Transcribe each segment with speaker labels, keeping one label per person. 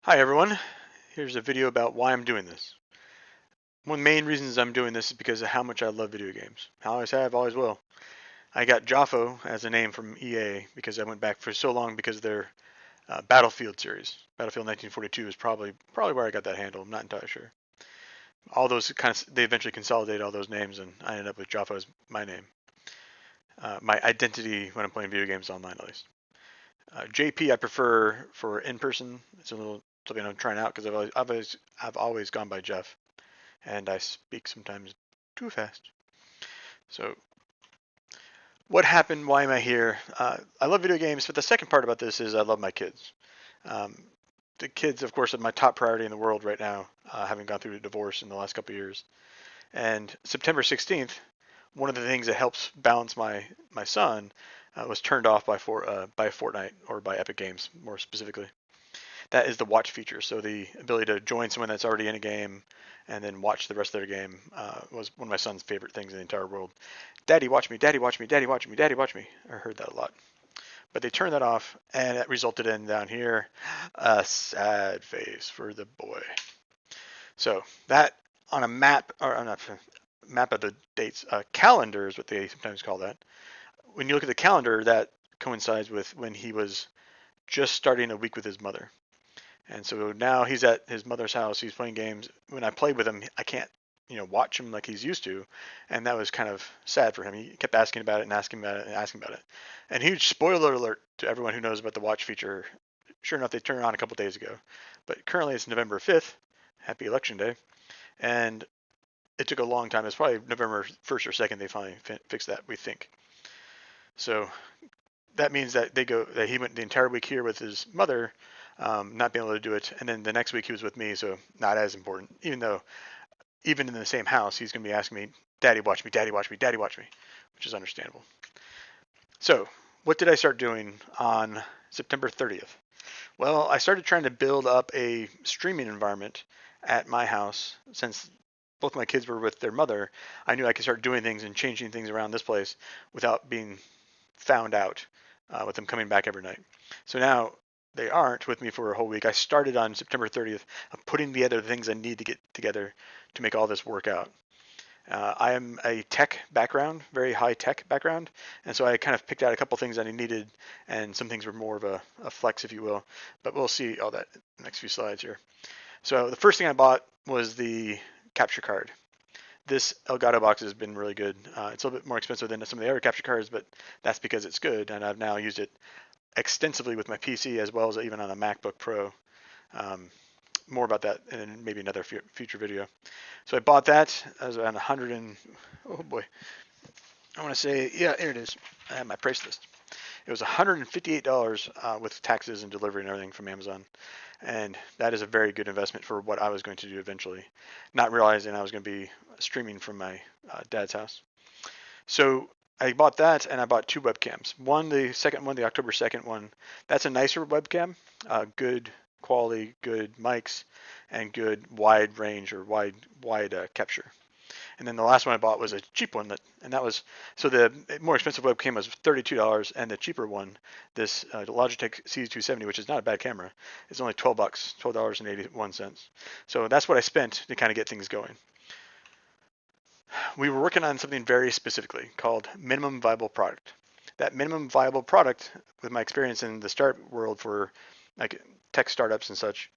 Speaker 1: Hi everyone, here's a video about why I'm doing this. One of the main reasons I'm doing this is because of how much I love video games. I always have, always will. I got Joffo as a name from EA because I went back for so long because of their Battlefield series. Battlefield 1942 is probably where I got that handle. I'm not entirely sure. All those they eventually consolidated all those names and I ended up with Joffo as my name. My identity when I'm playing video games online at least. JP I prefer for in person. It's a little something I'm trying out because I've always gone by Jeff. And I speak sometimes too fast. So, what happened? Why am I here? I love video games, but the second part about this is I love my kids. Um, the kids, of course, are my top priority in the world right now, having gone through a divorce in the last couple of years. And September 16th, one of the things that helps balance my son was turned off by Fortnite or by Epic Games, more specifically. That is the watch feature. So the ability to join someone that's already in a game and then watch the rest of their game was one of my son's favorite things in the entire world. Daddy, watch me. Daddy, watch me. Daddy, watch me. Daddy, watch me. I heard that a lot. But they turned that off, and it resulted in down here a sad face for the boy. So that on a map, or on a map of the dates, calendar is what they sometimes call that. When you look at the calendar, that coincides with when he was just starting a week with his mother. And so now he's at his mother's house. He's playing games. When I played with him, I can't, watch him like he's used to, and that was kind of sad for him. He kept asking about it and asking about it and asking about it. And huge spoiler alert to everyone who knows about the watch feature. Sure enough, they turned it on a couple days ago. But currently it's November 5th. Happy Election Day. And it took a long time. It's probably November 1st or 2nd they finally fixed that, we think. So that means that he went the entire week here with his mother, not being able to do it, and then the next week he was with me, so not as important. Even though even in the same house, he's going to be asking me, "Daddy, watch me, Daddy, watch me, Daddy, watch me," which is understandable. So what did I start doing on September 30th? Well, I started trying to build up a streaming environment at my house since both my kids were with their mother. I knew I could start doing things and changing things around this place without being found out with them coming back every night. So now they aren't with me for a whole week. I started on September 30th of putting together the things I need to get together to make all this work out. I am a tech background, very high tech background, and so I kind of picked out a couple things that I needed, and some things were more of a flex, if you will. But we'll see all that in the next few slides here. So the first thing I bought was the capture card. This Elgato box has been really good. It's a little bit more expensive than some of the other capture cards, but that's because it's good, and I've now used it extensively with my PC as well as even on a MacBook Pro. Um, More about that in maybe another future video. So I bought that. That was around 100 and oh boy, I want to say yeah, here it is. I have my price list. It was $158 with taxes and delivery and everything from Amazon, and that is a very good investment for what I was going to do eventually. Not realizing I was going to be streaming from my dad's house. So I bought that, and I bought two webcams. One, the second one, the October 2nd one, that's a nicer webcam, good quality, good mics, and good wide range or wide capture. And then the last one I bought was a cheap one and that was so the more expensive webcam was $32, and the cheaper one, this Logitech C270, which is not a bad camera, is only $12, $12.81. So that's what I spent to kind of get things going. We were working on something very specifically called minimum viable product. That minimum viable product, with my experience in the startup world for like tech startups and such,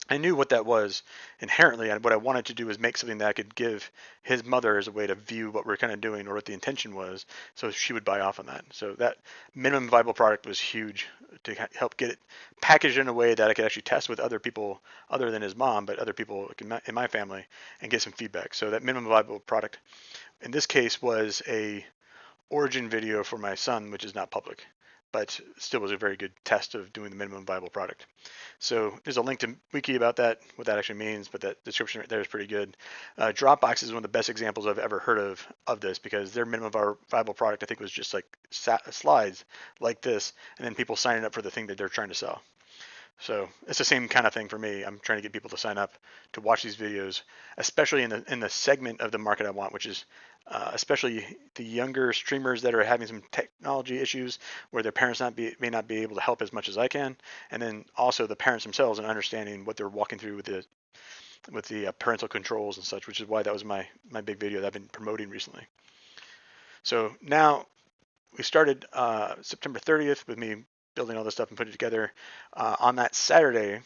Speaker 1: I knew what that was inherently, and what I wanted to do was make something that I could give his mother as a way to view what we're kind of doing or what the intention was, so she would buy off on that. So that minimum viable product was huge to help get it packaged in a way that I could actually test with other people other than his mom, but other people in my family, and get some feedback. So that minimum viable product in this case was a origin video for my son, which is not public, but still was a very good test of doing the minimum viable product. So there's a link to wiki about that, what that actually means, but that description right there is pretty good. Dropbox is one of the best examples I've ever heard of this, because their minimum viable product, I think, was just like slides like this, and then people signing up for the thing that they're trying to sell. So it's the same kind of thing for me. I'm trying to get people to sign up to watch these videos, especially in the segment of the market I want, which is especially the younger streamers that are having some technology issues where their parents may not be able to help as much as I can, and then also the parents themselves and understanding what they're walking through with the parental controls and such, which is why that was my big video that I've been promoting recently. So now we started September 30th with me building all this stuff and putting it together. On that Saturday,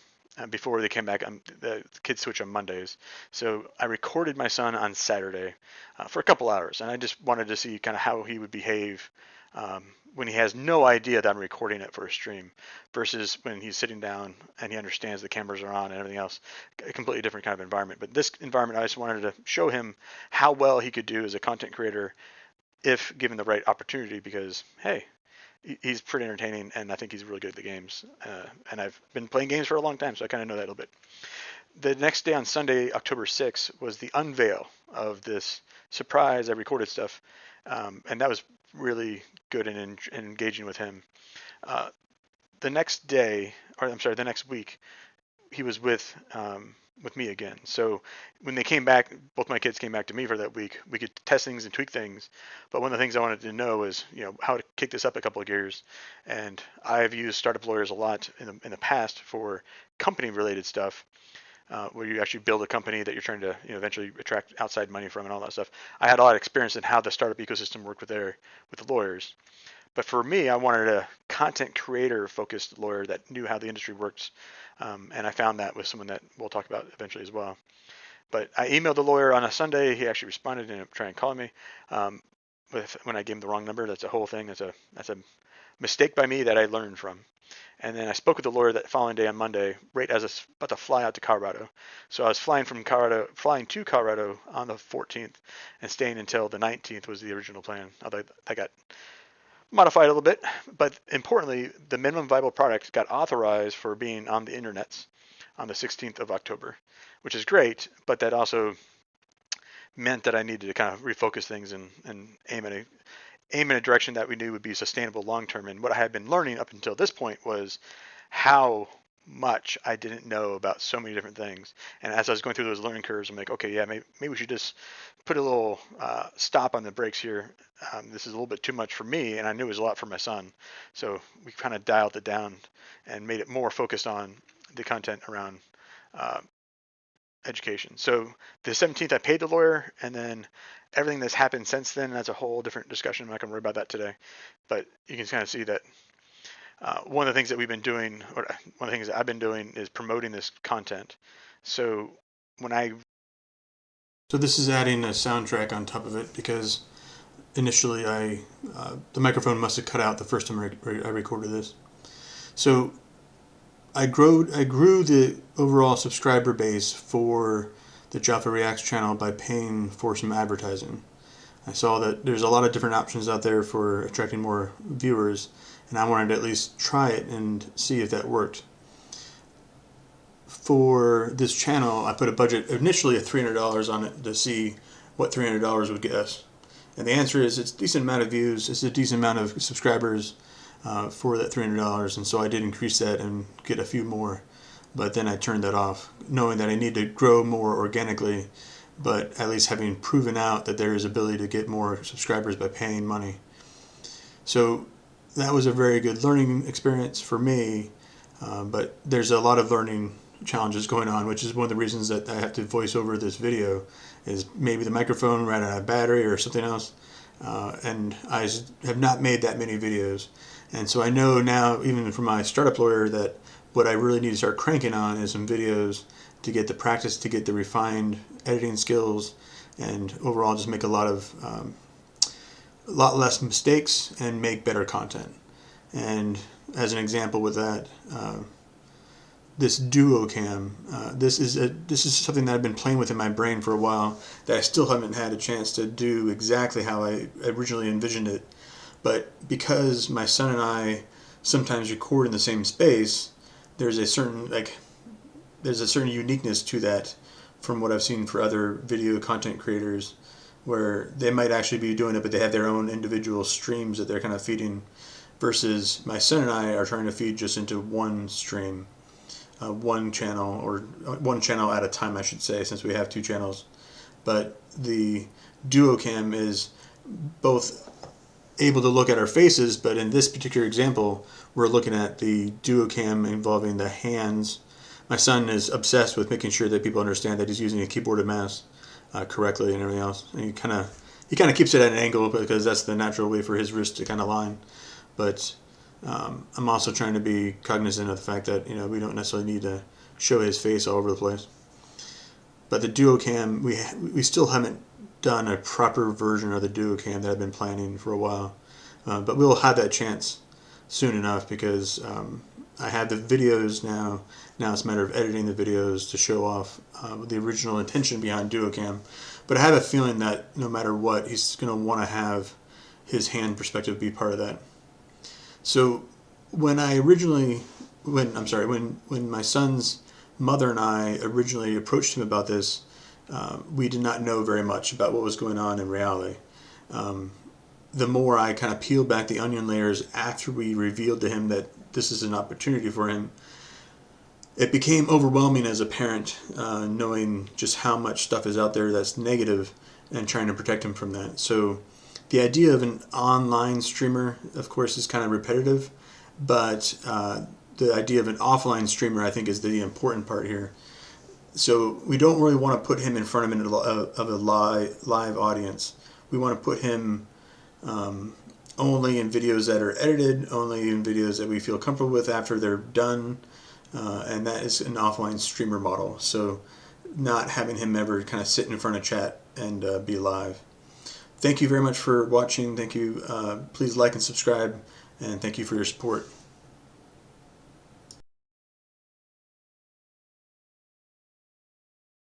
Speaker 1: before they came back, the kids switch on Mondays. So I recorded my son on Saturday for a couple hours, and I just wanted to see kind of how he would behave when he has no idea that I'm recording it for a stream versus when he's sitting down and he understands the cameras are on and everything else. A completely different kind of environment. But this environment, I just wanted to show him how well he could do as a content creator if given the right opportunity, because hey, he's pretty entertaining and I think he's really good at the games. And I've been playing games for a long time, so I kind of know that a little bit. The next day on Sunday, October 6th, was the unveil of this surprise. I recorded stuff, and that was really good and engaging with him. The next day, or I'm sorry, the next week, he was with me again. So when they came back, both my kids came back to me for that week. We could test things and tweak things. But one of the things I wanted to know is, how to kick this up a couple of gears. And I've used startup lawyers a lot in the past for company-related stuff, where you actually build a company that you're trying to, eventually attract outside money from and all that stuff. I had a lot of experience in how the startup ecosystem worked with the lawyers. But for me, I wanted a content creator focused lawyer that knew how the industry works. And I found that with someone that we'll talk about eventually as well. But I emailed the lawyer on a Sunday. He actually responded and tried calling me. When I gave him the wrong number, that's a whole thing. That's a mistake by me that I learned from. And then I spoke with the lawyer that following day on Monday, right as I was about to fly out to Colorado. So I was flying to Colorado on the 14th and staying until the 19th was the original plan. Although I got modified a little bit, but importantly, the minimum viable product got authorized for being on the internets on the 16th of October, which is great, but that also meant that I needed to kind of refocus things and aim in a direction that we knew would be sustainable long term. And what I had been learning up until this point was how much I didn't know about so many different things. And as I was going through those learning curves, I'm like, okay, yeah, maybe we should just put a little stop on the brakes here. This is a little bit too much for me, and I knew it was a lot for my son. So we kind of dialed it down and made it more focused on the content around uh, education. So the 17th, I paid the lawyer, and then everything that's happened since then, that's a whole different discussion. I'm not going to worry about that today. But you can kind of see that one of the things that we've been doing, or one of the things that I've been doing, is promoting this content. So so this is adding a soundtrack on top of it because initially the microphone must have cut out the first time I recorded this. So I grew the overall subscriber base for the Jaffa Reacts channel by paying for some advertising. I saw that there's a lot of different options out there for attracting more viewers, and I wanted to at least try it and see if that worked. For this channel, I put a budget initially of $300 on it to see what $300 would get us. And the answer is it's a decent amount of views, it's a decent amount of subscribers for that $300, and so I did increase that and get a few more. But then I turned that off, knowing that I need to grow more organically, but at least having proven out that there is ability to get more subscribers by paying money. So that was a very good learning experience for me, but there's a lot of learning challenges going on, which is one of the reasons that I have to voice over this video, is maybe the microphone ran out of battery or something else, and I have not made that many videos. And so I know now, even from my startup lawyer, that what I really need to start cranking on is some videos to get the practice, to get the refined editing skills, and overall just make a lot less mistakes and make better content. And as an example with that, this duo cam, this is something that I've been playing with in my brain for a while that I still haven't had a chance to do exactly how I originally envisioned it. But because my son and I sometimes record in the same space, there's a certain uniqueness to that from what I've seen for other video content creators, where they might actually be doing it, but they have their own individual streams that they're kind of feeding, versus my son and I are trying to feed just into one stream.
Speaker 2: one channel, or one channel at a time, I should say, since we have two channels. But the duo cam is both able to look at our faces, but in this particular example, we're looking at the duo cam involving the hands. My son is obsessed with making sure that people understand that he's using a keyboard and mouse correctly and everything else. And he kind of keeps it at an angle because that's the natural way for his wrist to kind of line. But I'm also trying to be cognizant of the fact that we don't necessarily need to show his face all over the place. But the duo cam, we still haven't done a proper version of the duo cam that I've been planning for a while. But we'll have that chance soon enough because I have the videos now. Now it's a matter of editing the videos to show off the original intention behind duo cam. But I have a feeling that no matter what, he's going to want to have his hand perspective be part of that. So when my son's mother and I originally approached him about this, we did not know very much about what was going on in reality. The more I kind of peeled back the onion layers after we revealed to him that this is an opportunity for him, it became overwhelming as a parent, knowing just how much stuff is out there that's negative and trying to protect him from that. So the idea of an online streamer, of course, is kind of repetitive, but the idea of an offline streamer, I think, is the important part here. So we don't really want to put him in front of a live audience. We want to put him only in videos that are edited, only in videos that we feel comfortable with after they're done, and that is an offline streamer model. So not having him ever kind of sit in front of chat and be live. Thank you very much for watching. Thank you. Please like and subscribe, and thank you for your support.